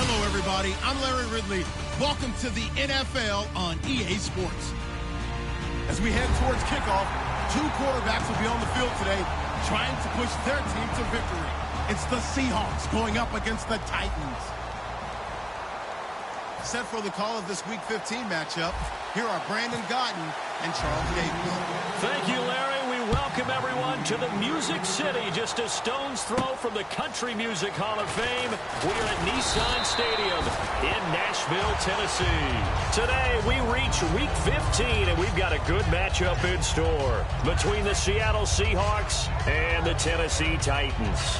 Hello, everybody. I'm Larry Ridley. Welcome to the NFL on EA Sports. As we head towards kickoff, two quarterbacks will be on the field today trying to push their team to victory. It's the Seahawks going up against the Titans. Set for the call of this Week 15 matchup, here are Brandon Gaudin and Charles Davis. Thank you, Larry. We welcome everyone to the Music City, just a stone's throw from the Country Music Hall of Fame. We are at Nissan Stadium in Nashville, Tennessee. Today, we reach Week 15, and we've got a good matchup in store between the Seattle Seahawks and the Tennessee Titans.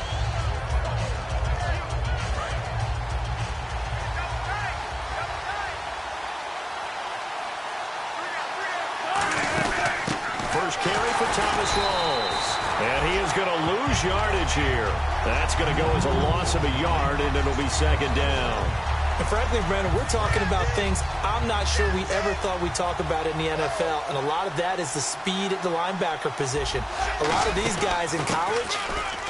First carry for Thomas Rawls. And he is going to lose yardage here. That's going to go as a loss of a yard, and it'll be second down. And frankly, Brandon, we're talking about things I'm not sure we ever thought we'd talk about in the NFL. And a lot of that is the speed at the linebacker position. A lot of these guys in college,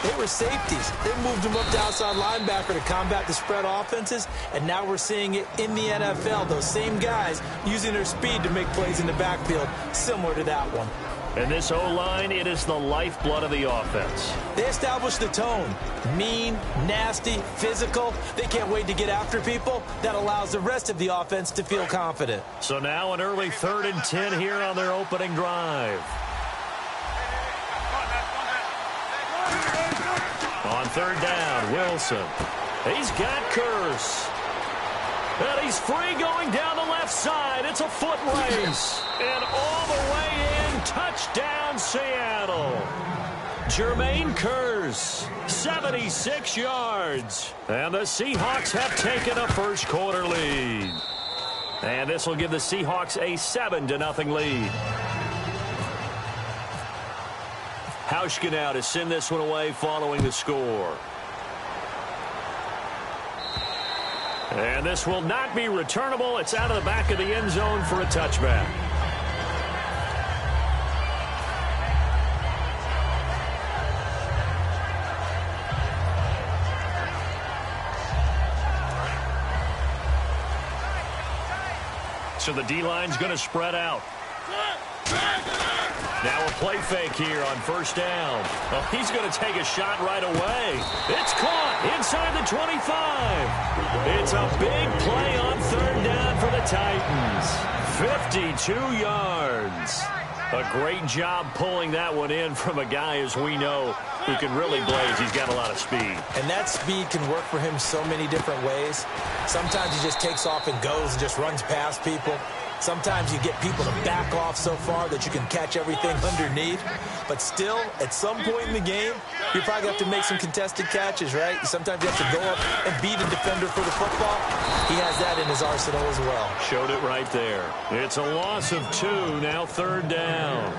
they were safeties. They moved them up to outside linebacker to combat the spread offenses. And now we're seeing it in the NFL. Those same guys using their speed to make plays in the backfield, similar to that one. And this O-line, it is the lifeblood of the offense. They establish the tone. Mean, nasty, physical. They can't wait to get after people. That allows the rest of the offense to feel confident. So now an early 3rd and 10 here on their opening drive. On 3rd down, Wilson. He's got Curse. And he's free going down the left side. It's a foot race. And all the way in, touchdown Seattle. Jermaine Curse, 76 yards. And the Seahawks have taken a first quarter lead. And this will give the Seahawks a 7-0 lead. Hauschka now to send this one away following the score. And this will not be returnable. It's out of the back of the end zone for a touchback. So the D-line's going to spread out. Now a play fake here on 1st down. Oh, he's going to take a shot right away. It's caught inside the 25. It's a big play on 3rd down for the Titans. 52 yards. A great job pulling that one in from a guy, as we know, who can really blaze. He's got a lot of speed. And that speed can work for him so many different ways. Sometimes he just takes off and goes and just runs past people. Sometimes you get people to back off so far that you can catch everything underneath. But still, at some point in the game, you probably have to make some contested catches, right? Sometimes you have to go up and beat a defender for the football. He has that in his arsenal as well. Showed it right there. It's a loss of 2, now 3rd down.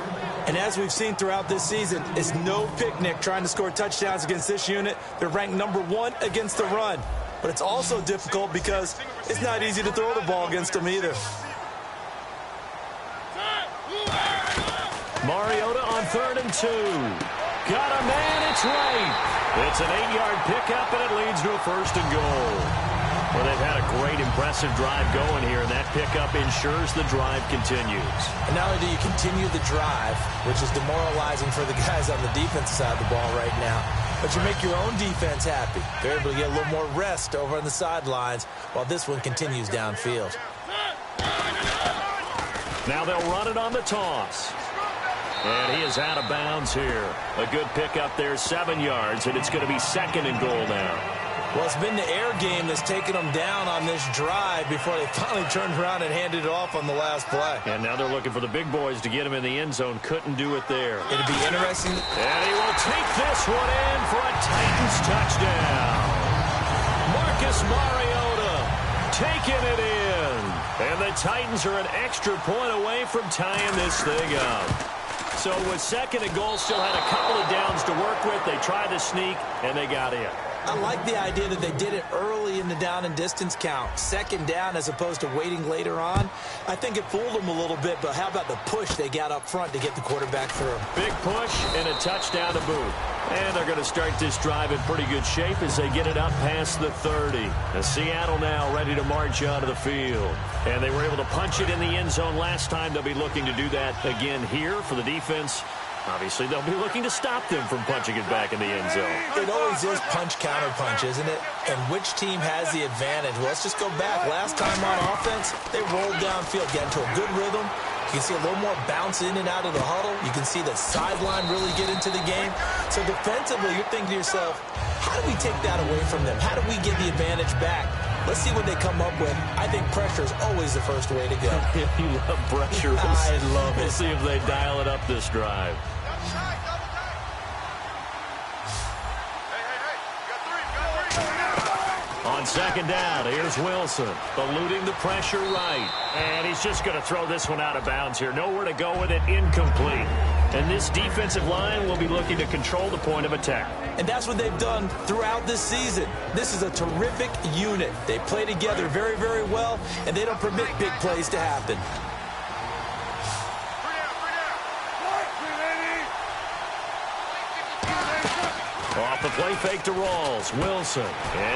And as we've seen throughout this season, it's no picnic trying to score touchdowns against this unit. They're ranked number 1 against the run. But it's also difficult because it's not easy to throw the ball against them either. Mariota on 3rd and 2. Got a man, it's right. It's an 8-yard pickup, and it leads to a 1st and goal. Well, they've had a great, impressive drive going here, and that pickup ensures the drive continues. And not only do you continue the drive, which is demoralizing for the guys on the defensive side of the ball right now, but you make your own defense happy. They're able to get a little more rest over on the sidelines while this one continues downfield. Now they'll run it on the toss. And he is out of bounds here. A good pickup there, 7 yards, and it's going to be 2nd and goal now. Well, it's been the air game that's taken them down on this drive before they finally turned around and handed it off on the last play. And now they're looking for the big boys to get him in the end zone. Couldn't do it there. It'd be interesting. And he will take this one in for a Titans touchdown. Marcus Mariota taking it in. And the Titans are an extra point away from tying this thing up. So with 2nd and goal, still had a couple of downs to work with. They tried to sneak, and they got in. I like the idea that they did it early in the down and distance count. Second down as opposed to waiting later on. I think it fooled them a little bit, but how about the push they got up front to get the quarterback through? Big push and a touchdown to boot. And they're going to start this drive in pretty good shape as they get it up past the 30. And Seattle now ready to march onto the field. And they were able to punch it in the end zone last time. They'll be looking to do that again here for the defense. Obviously, they'll be looking to stop them from punching it back in the end zone. It always is punch-counter-punch, isn't it? And which team has the advantage? Well, let's just go back. Last time on offense, they rolled downfield, got into a good rhythm. You can see a little more bounce in and out of the huddle. You can see the sideline really get into the game. So defensively, you're thinking to yourself, how do we take that away from them? How do we get the advantage back? Let's see what they come up with. I think pressure is always the first way to go. You love pressure. I love it. We'll see if they dial it up this drive. On second down, here's Wilson, eluding the pressure right. And he's just going to throw this one out of bounds here. Nowhere to go with it, incomplete. And this defensive line will be looking to control the point of attack. And that's what they've done throughout this season. This is a terrific unit. They play together very, very well, and they don't permit big plays to happen. Off the play fake to Rawls. Wilson.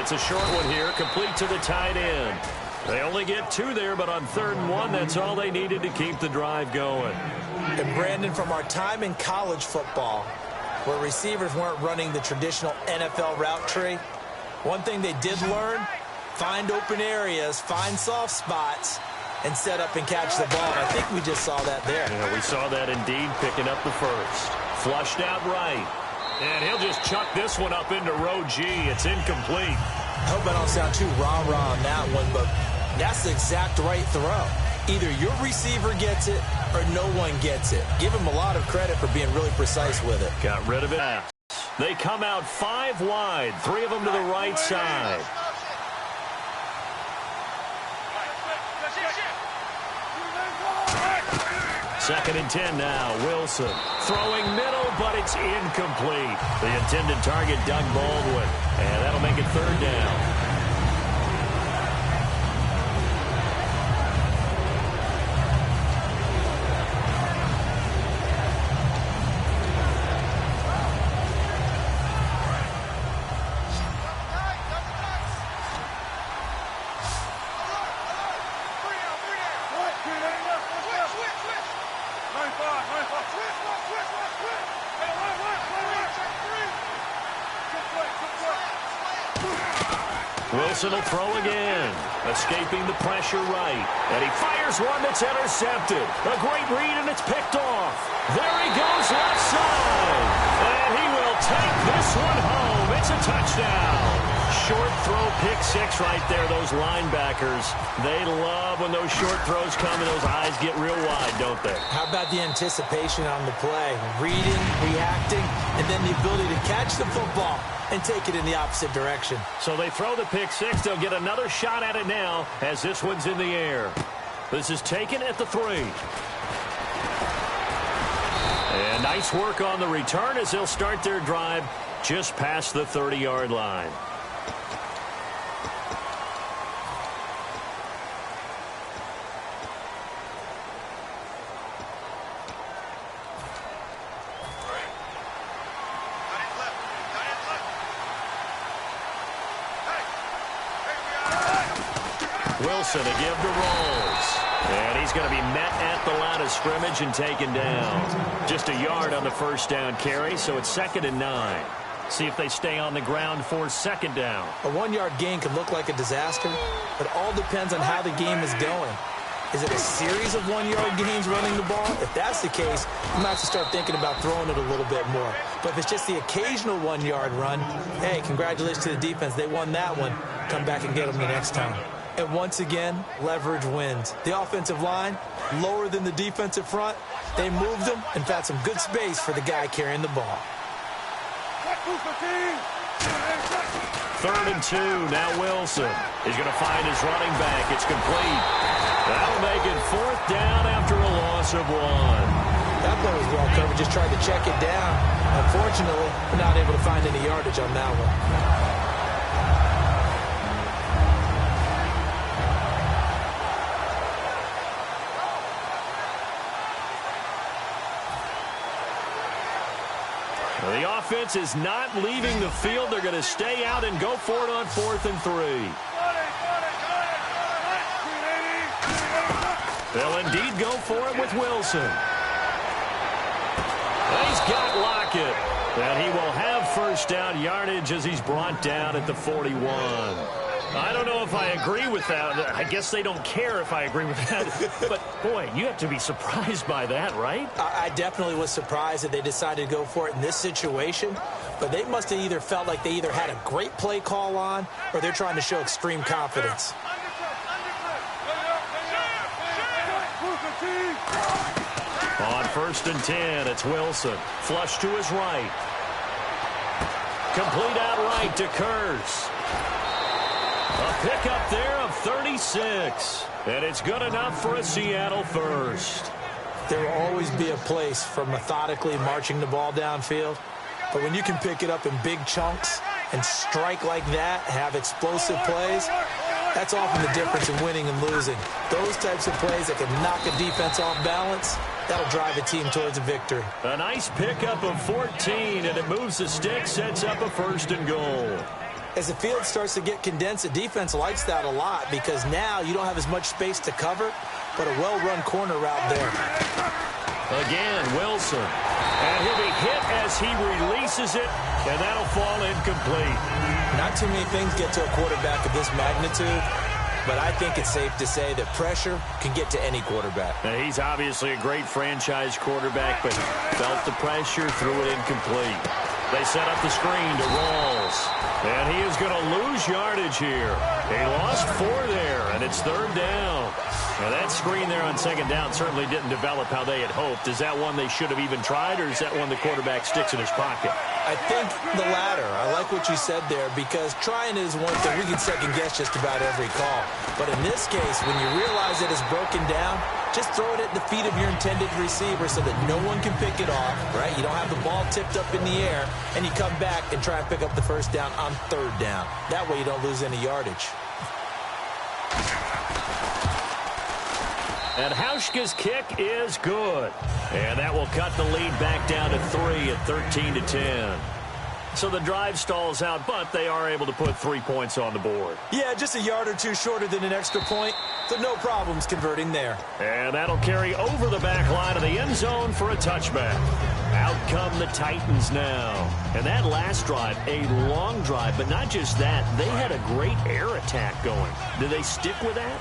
It's a short one here, complete to the tight end. They only get 2 there, but on 3rd and 1, that's all they needed to keep the drive going. And Brandon, from our time in college football, where receivers weren't running the traditional NFL route tree, one thing they did learn, find open areas, find soft spots, and set up and catch the ball. And I think we just saw that there. Yeah, we saw that indeed, picking up the first. Flushed out right. And he'll just chuck this one up into row G. It's incomplete. I hope I don't sound too rah-rah on that one, but that's the exact right throw. Either your receiver gets it or no one gets it. Give him a lot of credit for being really precise with it. Got rid of it. They come out 5 wide, 3 of them to the right side. Second and 10 now. Wilson throwing middle, but it's incomplete. The intended target, Doug Baldwin. And that'll make it 3rd down. Wilson will throw again, escaping the pressure right. And he fires one that's intercepted. A great read, and it's picked off. There he goes left side. And he will take this one home. It's a touchdown. Short throw, pick 6 right there. Those linebackers, they love when those short throws come and those eyes get real wide, don't they? How about the anticipation on the play? Reading, reacting, and then the ability to catch the football and take it in the opposite direction. So they throw the pick 6. They'll get another shot at it now as this one's in the air. This is taken at the 3. And nice work on the return as they'll start their drive just past the 30-yard line. Wilson to give to Rawls. And he's going to be met at the line of scrimmage and taken down. Just a yard on the first down carry, so it's 2nd and 9. See if they stay on the ground for 2nd down. A 1-yard gain could look like a disaster, but it all depends on how the game is going. Is it a series of 1-yard gains running the ball? If that's the case, you might have to start thinking about throwing it a little bit more. But if it's just the occasional 1-yard run, hey, congratulations to the defense. They won that one. Come back and get them the next time. And once again, leverage wins. The offensive line, lower than the defensive front. They moved them and found some good space for the guy carrying the ball. 3rd and 2, now Wilson. He's going to find his running back. It's complete. That'll make it 4th down after a loss of 1. That play was well covered, just tried to check it down. Unfortunately, not able to find any yardage on that one. offense is not leaving the field. They're going to stay out and go for it on 4th and 3. They'll indeed go for it with Wilson. He's got Lockett. And he will have first down yardage as he's brought down at the 41. I don't know if I agree with that. I guess they don't care if I agree with that. But, boy, you have to be surprised by that, right? I definitely was surprised that they decided to go for it in this situation. But they must have either felt like they either had a great play call on or they're trying to show extreme confidence. On 1st and 10, it's Wilson. Flush to his right. Complete out right to Kearse. A pickup there of 36. And it's good enough for a Seattle first. There will always be a place for methodically marching the ball downfield. But when you can pick it up in big chunks and strike like that, have explosive plays, that's often the difference in winning and losing. Those types of plays that can knock a defense off balance, that'll drive a team towards a victory. A nice pickup of 14, and it moves the stick, sets up a 1st and goal. As the field starts to get condensed, the defense likes that a lot because now you don't have as much space to cover, but a well-run corner route there. Again, Wilson. And he'll be hit as he releases it, and that'll fall incomplete. Not too many things get to a quarterback of this magnitude, but I think it's safe to say that pressure can get to any quarterback. Now, he's obviously a great franchise quarterback, but felt the pressure, threw it incomplete. They set up the screen to Rawls, and he is going to lose yardage here. He lost 4 there, and it's 3rd down. Now, that screen there on 2nd down certainly didn't develop how they had hoped. Is that one they should have even tried, or is that one the quarterback sticks in his pocket? I think the latter. I like what you said there because trying is one thing. We can second-guess just about every call. But in this case, when you realize that it's broken down, just throw it at the feet of your intended receiver so that no one can pick it off, right? You don't have the ball tipped up in the air, and you come back and try and pick up the first down on 3rd down. That way you don't lose any yardage. And Hauschka's kick is good. And that will cut the lead back down to 3 at 13-10. So the drive stalls out, but they are able to put 3 points on the board. Yeah, just a yard or two shorter than an extra point, so no problems converting there. And that'll carry over the back line of the end zone for a touchback. Out come the Titans now. And that last drive, a long drive, but not just that. They had a great air attack going. Do they stick with that?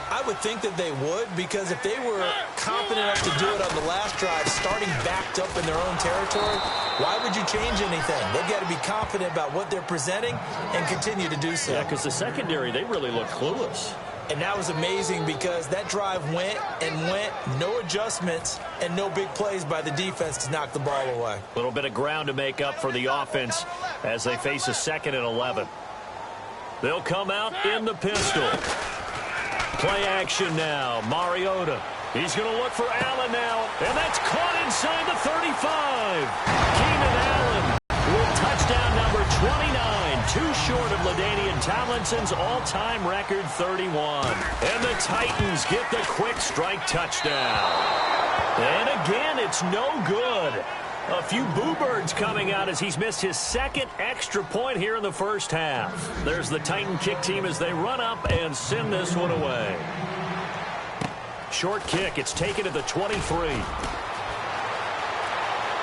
I would think that they would, because if they were confident enough to do it on the last drive, starting backed up in their own territory, why would you change anything? They've got to be confident about what they're presenting and continue to do so. Yeah, because the secondary, they really looked clueless. And that was amazing because that drive went and went, no adjustments, and no big plays by the defense to knock the ball away. A little bit of ground to make up for the offense as they face a 2nd and 11. They'll come out in the pistol. Play action now. Mariota. He's going to look for Allen now. And that's caught inside the 35. Keenan Allen with touchdown number 29. Too short of LaDainian Tomlinson's all-time record 31. And the Titans get the quick strike touchdown. And again, it's no good. A few boo-birds coming out as he's missed his 2nd extra point here in the first half. There's the Titan kick team as they run up and send this one away. Short kick. It's taken at the 23.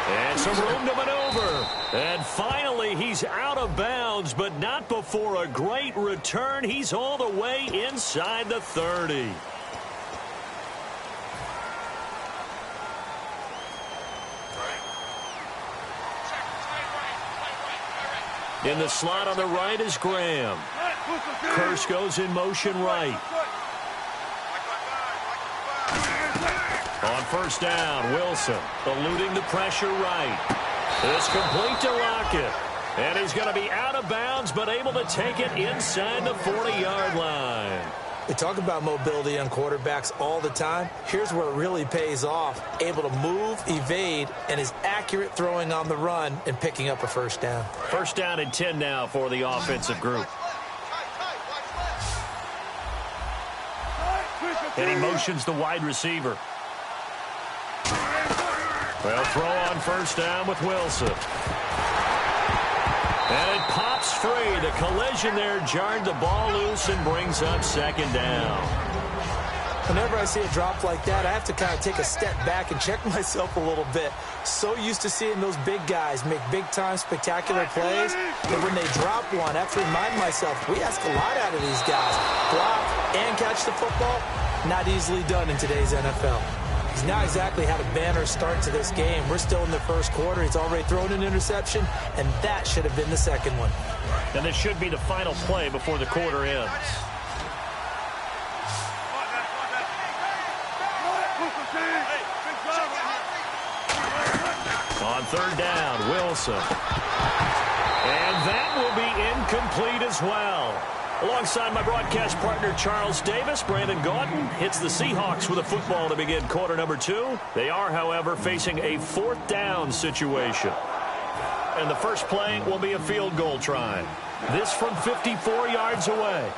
And some room to maneuver. And finally, he's out of bounds, but not before a great return. He's all the way inside the 30. In the slot on the right is Graham. Kearse goes in motion right. On 1st down, Wilson eluding the pressure right. It's complete to Lockett. And he's going to be out of bounds, but able to take it inside the 40-yard line. They talk about mobility on quarterbacks all the time. Here's where it really pays off. Able to move, evade, and is accurate throwing on the run and picking up a first down. 1st down and 10 now for the offensive group. And he motions the wide receiver. Well, throw on 1st down with Wilson. And it pops free. The collision there jarred the ball loose and brings up second down. Whenever I see a drop like that, I have to kind of take a step back and check myself a little bit. So used to seeing those big guys make big-time spectacular plays that when they drop one, I have to remind myself, we ask a lot out of these guys. Block and catch the football, not easily done in today's NFL. He's not exactly had a banner start to this game. We're still in the first quarter. He's already thrown an interception, and that should have been the second one. And this should be the final play before the quarter ends. On third down, Wilson. And that will be incomplete as well. Alongside my broadcast partner, Charles Davis, Brandon Gaudin hits the Seahawks with a football to begin quarter number 2. They are, however, facing a fourth down situation. And the first play will be a field goal try. This from 54 yards away.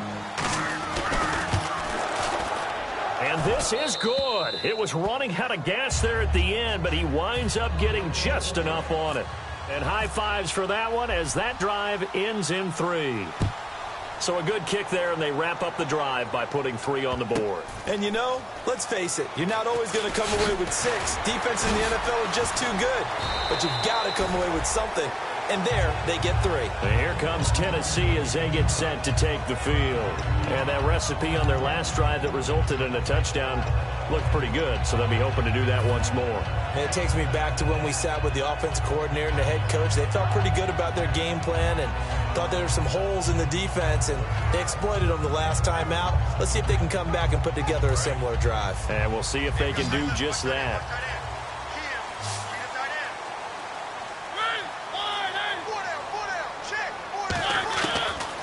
And this is good. It was running out of gas there at the end, but he winds up getting just enough on it. And high fives for that one as that drive ends in 3. So a good kick there, and they wrap up the drive by putting 3 on the board. And you know, let's face it, you're not always going to come away with 6. Defenses in the NFL are just too good. But you've got to come away with something. And there, they get 3. And here comes Tennessee as they get set to take the field. And that recipe on their last drive that resulted in a touchdown looked pretty good, so they'll be hoping to do that once more. And it takes me back to when we sat with the offense coordinator and the head coach. They felt pretty good about their game plan and thought there were some holes in the defense, and they exploited them the last time out. Let's see if they can come back and put together a similar drive. And we'll see if they can do just that.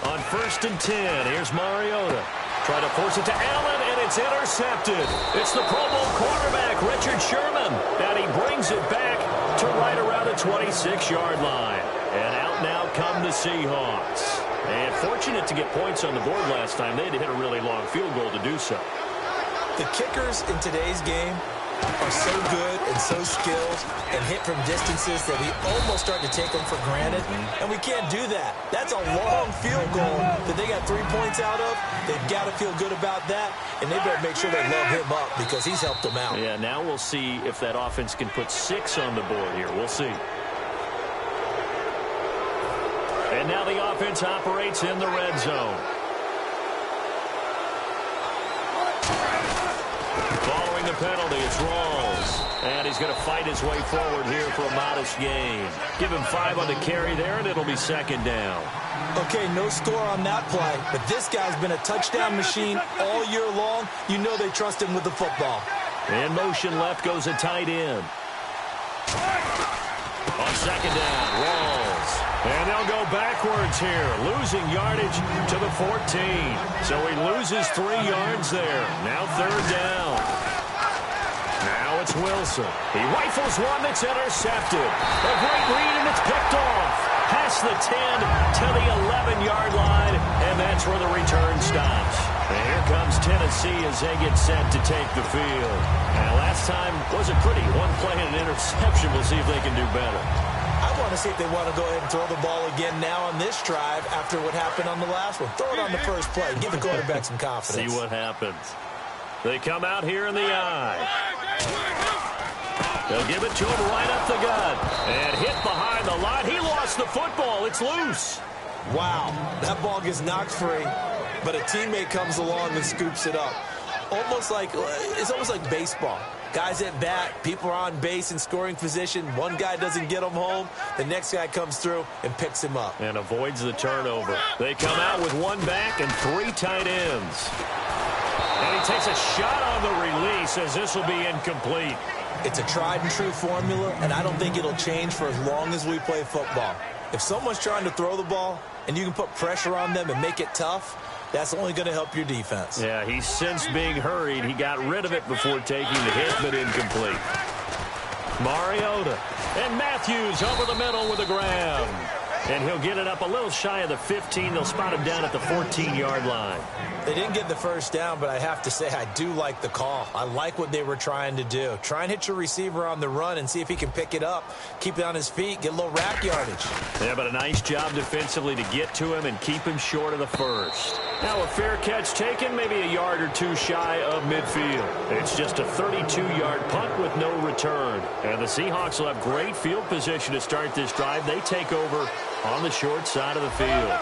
On 1st and 10, here's Mariota. Try to force it to Allen, and it's intercepted. It's the Pro Bowl quarterback, Richard Sherman, and he brings it back to right around the 26-yard line. And out now come the Seahawks. And fortunate to get points on the board last time. They had to hit a really long field goal to do so. The kickers in today's game are so good and so skilled and hit from distances that we almost start to take them for granted, and we can't do that. That's a long field goal that they got 3 points out of. They've got to feel good about that, and they better make sure they love him up because he's helped them out. Yeah, now we'll see if that offense can put 6 on the board here. We'll see. And now the offense operates in the red zone. Following the penalty, it's Rawls. And he's going to fight his way forward here for a modest gain. Give him 5 on the carry there, and it'll be second down. Okay, no score on that play, but this guy's been a touchdown machine all year long. You know they trust him with the football. In motion left goes a tight end. On second down, Rawls. And they'll go backwards here, losing yardage to the 14. So he loses 3 yards there. Now third down. Now it's Wilson. He rifles one that's intercepted. A great read, and it's picked off. Past the 10 to the 11-yard line, and that's where the return stops. And here comes Tennessee as they get set to take the field. And last time was a pretty one play and an interception. We'll see if they can do better. I want to see if they want to go ahead and throw the ball again now on this drive after what happened on the last one. Throw it on the first play. Give the quarterback some confidence. See what happens. They come out here in the eye. They'll give it to him right up the gut. And hit behind the line. He lost the football. It's loose. Wow. That ball gets knocked free, but a teammate comes along and scoops it up. It's almost like baseball. Guys at bat, people are on base in scoring position. One guy doesn't get him home. The next guy comes through and picks him up. And avoids the turnover. They come out with 1 back and 3 tight ends. And he takes a shot on the release as this will be incomplete. It's a tried-and-true formula, and I don't think it'll change for as long as we play football. If someone's trying to throw the ball and you can put pressure on them and make it tough, that's only going to help your defense. Yeah, he's since being hurried. He got rid of it before taking the hit, but incomplete. Mariota. And Matthews over the middle with a grab. And he'll get it up a little shy of the 15. They'll spot him down at the 14-yard line. They didn't get the first down, but I have to say I do like the call. I like what they were trying to do. Try and hit your receiver on the run and see if he can pick it up, keep it on his feet, get a little rack yardage. Yeah, but a nice job defensively to get to him and keep him short of the first. Now a fair catch taken, maybe a yard or two shy of midfield. It's just a 32-yard punt with no return. And the Seahawks will have great field position to start this drive. They take over on the short side of the field.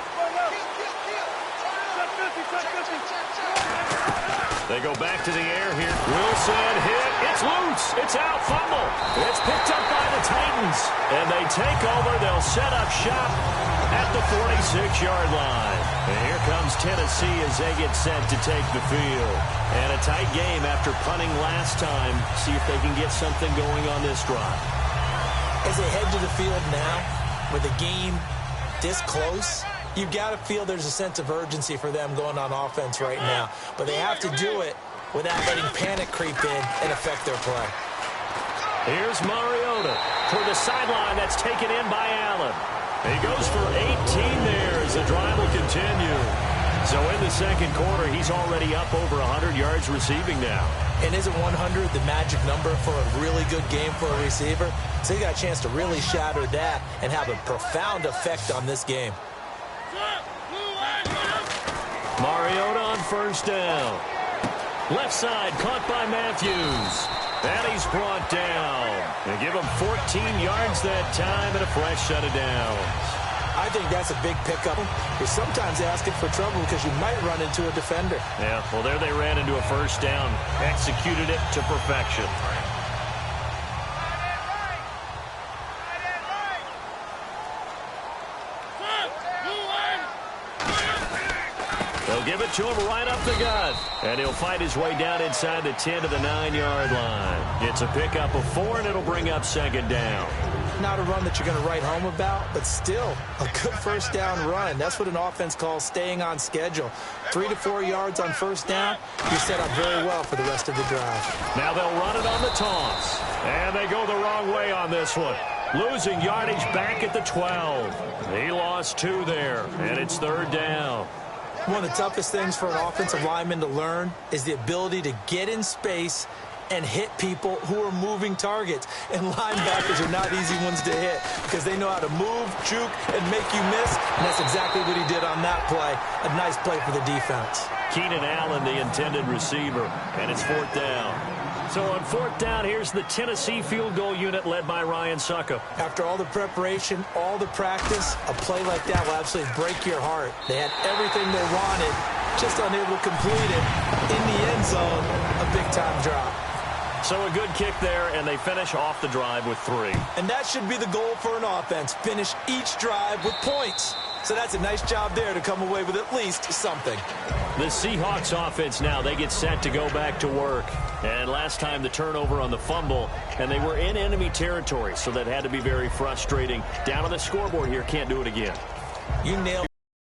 They go back to the air here. Wilson hit. It's loose. It's out. Fumble. It's picked up by the Titans. And they take over. They'll set up shop at the 46-yard line. And here comes Tennessee as they get set to take the field. And a tight game after punting last time. See if they can get something going on this drive. As they head to the field now, with the game this close, you've got to feel there's a sense of urgency for them going on offense right now. But they have to do it without letting panic creep in and affect their play. Here's Mariota toward the sideline. That's taken in by Allen. He goes for 18 there as the drive will continue. So in the second quarter, he's already up over 100 yards receiving now. And isn't 100 the magic number for a really good game for a receiver? So he got a chance to really shatter that and have a profound effect on this game. Mariota on first down. Left side caught by Matthews. And he's brought down. They give him 14 yards that time and a fresh set of downs. I think that's a big pickup. You're sometimes asking for trouble because you might run into a defender. Yeah, well, there they ran into a first down. Executed it to perfection. They'll give it to him right up the gut. And he'll fight his way down inside the 10 to the 9-yard line. It's a pickup of 4, and it'll bring up second down. Not a run that you're going to write home about, but still a good first down run. That's what an offense calls staying on schedule. 3 to 4 yards on first down, you're set up very well for the rest of the drive. Now they'll run it on the toss. And they go the wrong way on this one. Losing yardage back at the 12. He lost 2 there, and it's third down. One of the toughest things for an offensive lineman to learn is the ability to get in space and hit people who are moving targets. And linebackers are not easy ones to hit because they know how to move, juke, and make you miss. And that's exactly what he did on that play. A nice play for the defense. Keenan Allen, the intended receiver, and it's fourth down. So on fourth down, here's the Tennessee field goal unit led by Ryan Suckup. After all the preparation, all the practice, a play like that will absolutely break your heart. They had everything they wanted, just unable to complete it. In the end zone, a big-time drop. So a good kick there, and they finish off the drive with 3. And that should be the goal for an offense, finish each drive with points. So that's a nice job there to come away with at least something. The Seahawks offense now, they get set to go back to work. And last time the turnover on the fumble, and they were in enemy territory, so that had to be very frustrating. Down on the scoreboard here, can't do it again. You nailed